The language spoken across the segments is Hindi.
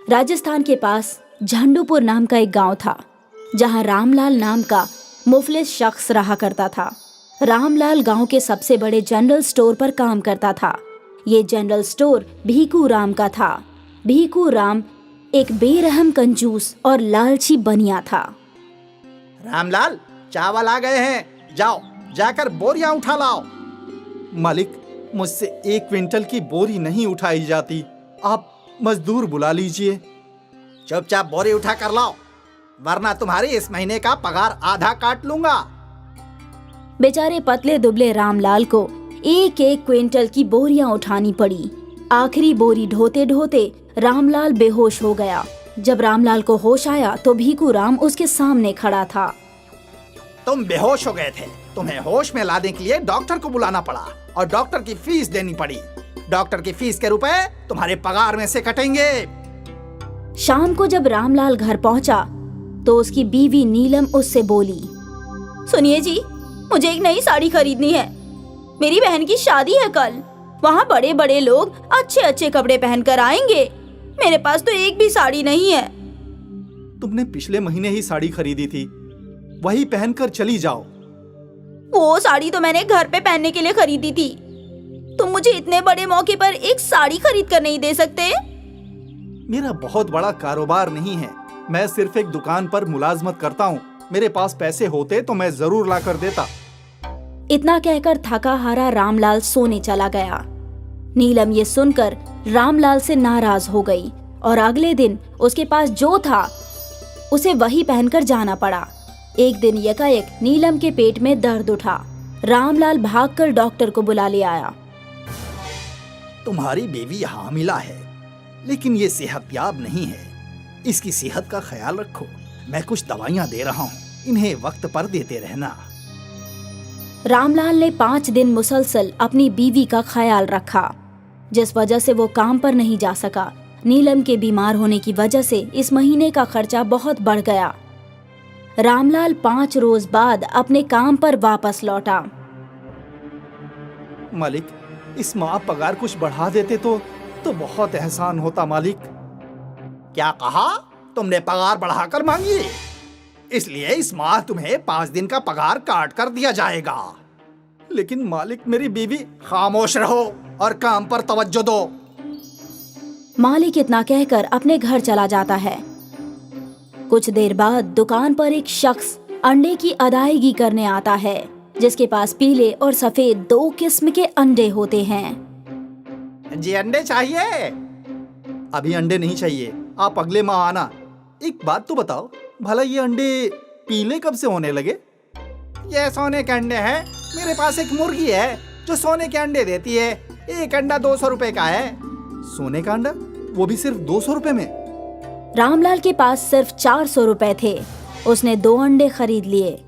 राजस्थान के पास झंडूपुर नाम का एक गांव था, जहां रामलाल नाम का मुफलिस शख्स रहा करता था। रामलाल गांव के सबसे बड़े जनरल स्टोर पर काम करता था। ये जनरल स्टोर भीखू राम का था। भीखू राम एक बेरहम कंजूस और लालची बनिया था। रामलाल, चावल आ गए हैं, जाओ जाकर बोरियां उठा लाओ। मालिक, मुझसे 1 क्विंटल की बोरी नहीं उठाई जाती, आप मजदूर बुला लीजिए। चुपचाप बोरी उठा कर लाओ, वरना तुम्हारी इस महीने का पगार आधा काट लूंगा। बेचारे पतले दुबले रामलाल को 1-1 क्विंटल की बोरियां उठानी पड़ी। आखिरी बोरी ढोते ढोते रामलाल बेहोश हो गया। जब रामलाल को होश आया तो भीखू राम उसके सामने खड़ा था। तुम बेहोश हो गए थे, तुम्हें होश में लाने के लिए डॉक्टर को बुलाना पड़ा और डॉक्टर की फीस देनी पड़ी। डॉक्टर की फीस के रुपए तुम्हारे पगार में से कटेंगे। शाम को जब रामलाल घर पहुंचा तो उसकी बीवी नीलम उससे बोली, सुनिए जी, मुझे एक नई साड़ी खरीदनी है। मेरी बहन की शादी है कल। वहाँ बड़े बड़े लोग अच्छे अच्छे कपड़े पहनकर आएंगे। मेरे पास तो एक भी साड़ी नहीं है। तुमने पिछले महीने ही साड़ी खरीदी थी, वही पहनकर चली जाओ। वो साड़ी तो मैंने घर पे पहनने के लिए खरीदी थी। तुम मुझे इतने बड़े मौके पर एक साड़ी खरीद कर नहीं दे सकते? मेरा बहुत बड़ा कारोबार नहीं है, मैं सिर्फ एक दुकान पर मुलाजमत करता हूँ। मेरे पास पैसे होते तो मैं जरूर ला कर देता। इतना कहकर थका हारा रामलाल सोने चला गया। नीलम ये सुनकर रामलाल से नाराज हो गई और अगले दिन उसके पास जो था उसे वही पहनकर जाना पड़ा। एक दिन यकायक नीलम के पेट में दर्द उठा। रामलाल भागकर डॉक्टर को बुला ले आया। तुम्हारी बीवी हामिला है, लेकिन ये सेहतयाब नहीं है। इसकी सेहत का ख्याल रखो। मैं कुछ दवाइयाँ दे रहा हूँ, इन्हें वक्त पर देते रहना। रामलाल ने 5 दिन मुसलसल अपनी बीवी का ख्याल रखा, जिस वजह से वो काम पर नहीं जा सका। नीलम के बीमार होने की वजह से इस महीने का खर्चा बहुत बढ़ गया। रामलाल 5 रोज बाद अपने काम पर वापस लौटा। मालिक, इस माह पगार कुछ बढ़ा देते तो बहुत एहसान होता मालिक। क्या कहा? तुमने पगार बढ़ाकर मांगी, इसलिए इस माह तुम्हें 5 दिन का पगार काट कर दिया जाएगा। लेकिन मालिक, मेरी बीवी। खामोश रहो और काम पर तवज्जो दो। मालिक इतना कहकर अपने घर चला जाता है। कुछ देर बाद दुकान पर एक शख्स अंडे की अदायगी करने आता है, जिसके पास पीले और सफेद 2 किस्म के अंडे होते हैं। जी, अंडे चाहिए? अभी अंडे नहीं चाहिए, आप अगले माह आना। एक बात तो बताओ, भला ये अंडे पीले कब से होने लगे? ये सोने के अंडे हैं। मेरे पास एक मुर्गी है जो सोने के अंडे देती है। एक अंडा 200 रुपए का है। सोने का अंडा, वो भी सिर्फ 200 रुपए में? रामलाल के पास सिर्फ 400 रुपए थे। उसने 2 अंडे खरीद लिए।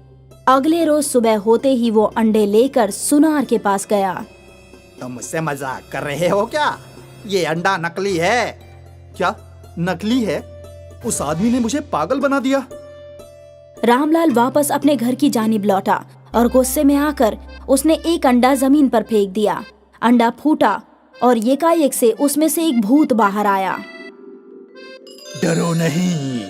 अगले रोज सुबह होते ही वो अंडे लेकर सुनार के पास गया। तुम मुझसे मजाक कर रहे हो क्या? ये अंडा नकली है। क्या नकली है? उस आदमी ने मुझे पागल बना दिया। रामलाल वापस अपने घर की जानिब लौटा और गुस्से में आकर उसने एक अंडा जमीन पर फेंक दिया। अंडा फूटा और एकाएक से उसमें से एक भूत बाहर आया। डरो नहीं,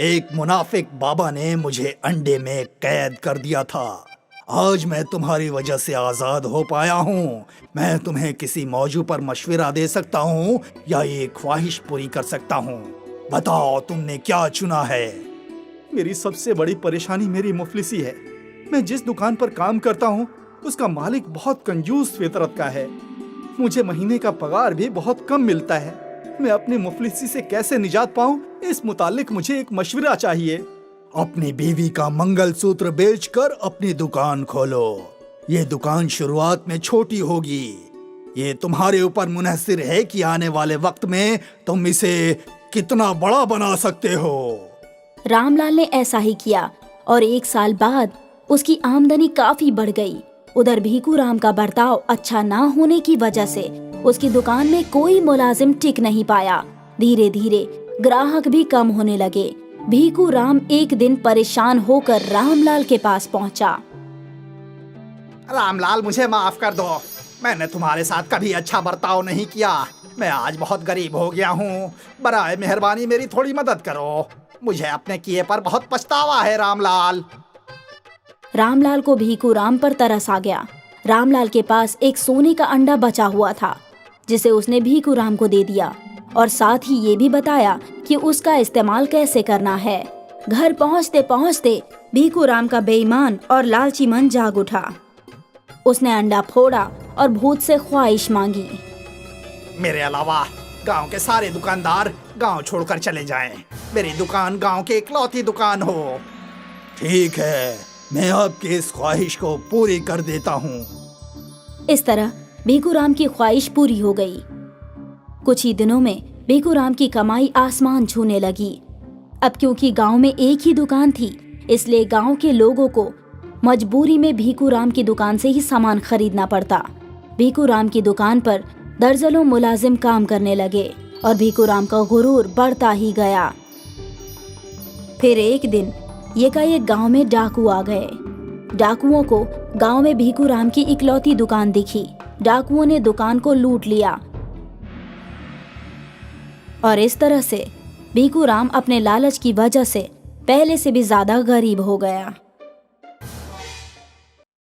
एक मुनाफिक बाबा ने मुझे अंडे में कैद कर दिया था। आज मैं तुम्हारी वजह से आजाद हो पाया हूँ। मैं तुम्हें किसी मौजू पर मशवरा दे सकता हूँ या ये ख्वाहिश पूरी कर सकता हूँ। बताओ, तुमने क्या चुना है? मेरी सबसे बड़ी परेशानी मेरी मुफलिसी है। मैं जिस दुकान पर काम करता हूँ उसका मालिक बहुत कंजूस फितरत का है। मुझे महीने का पगार भी बहुत कम मिलता है। मैं अपनी मुफलिसी से कैसे निजात पाऊँ, इस मुतालिक मुझे एक मशवरा चाहिए। अपनी बीवी का मंगलसूत्र बेचकर अपनी दुकान खोलो। ये दुकान शुरुआत में छोटी होगी। ये तुम्हारे ऊपर मुनहसिर है कि आने वाले वक्त में तुम इसे कितना बड़ा बना सकते हो। रामलाल ने ऐसा ही किया और 1 साल बाद उसकी आमदनी काफी बढ़ गई। उधर भीखू राम का बर्ताव अच्छा ना होने की वजह से उसकी दुकान में कोई मुलाजिम टिक नहीं पाया। धीरे धीरे ग्राहक भी कम होने लगे। भीखू राम एक दिन परेशान होकर रामलाल के पास पहुंचा। रामलाल, मुझे माफ कर दो। मैंने तुम्हारे साथ कभी अच्छा बर्ताव नहीं किया। मैं आज बहुत गरीब हो गया हूँ। बराए मेहरबानी मेरी थोड़ी मदद करो। मुझे अपने किए पर बहुत पछतावा है रामलाल। रामलाल को भीखू राम पर तरस आ गया। रामलाल के पास एक सोने का अंडा बचा हुआ था जिसे उसने भीखू राम को दे दिया और साथ ही ये भी बताया कि उसका इस्तेमाल कैसे करना है। घर पहुंचते पहुंचते भीखू राम का बेईमान और लालची मन जाग उठा। उसने अंडा फोड़ा और भूत से ख्वाहिश मांगी। मेरे अलावा गांव के सारे दुकानदार गांव छोड़कर चले जाएं। मेरी दुकान गांव की इकलौती दुकान हो। ठीक है, मैं आपकी इस ख्वाहिश को पूरी कर देता हूँ। इस तरह भीखू राम की ख्वाहिश पूरी हो गई। कुछ ही दिनों में भीखू राम की कमाई आसमान छूने लगी। अब क्योंकि गांव में एक ही दुकान थी, इसलिए गांव के लोगों को मजबूरी में भीखू राम की दुकान से ही सामान खरीदना पड़ता। भीखू राम की दुकान पर दर्जनों मुलाजिम काम करने लगे और भीखू राम का गुरूर बढ़ता ही गया। फिर एक दिन एकाएक गांव में डाकू आ गए। डाकुओं को गांव में भीखू राम की इकलौती दुकान दिखी। डाकुओं ने दुकान को लूट लिया और इस तरह से भीखू राम अपने लालच की वजह से पहले से भी ज्यादा गरीब हो गया।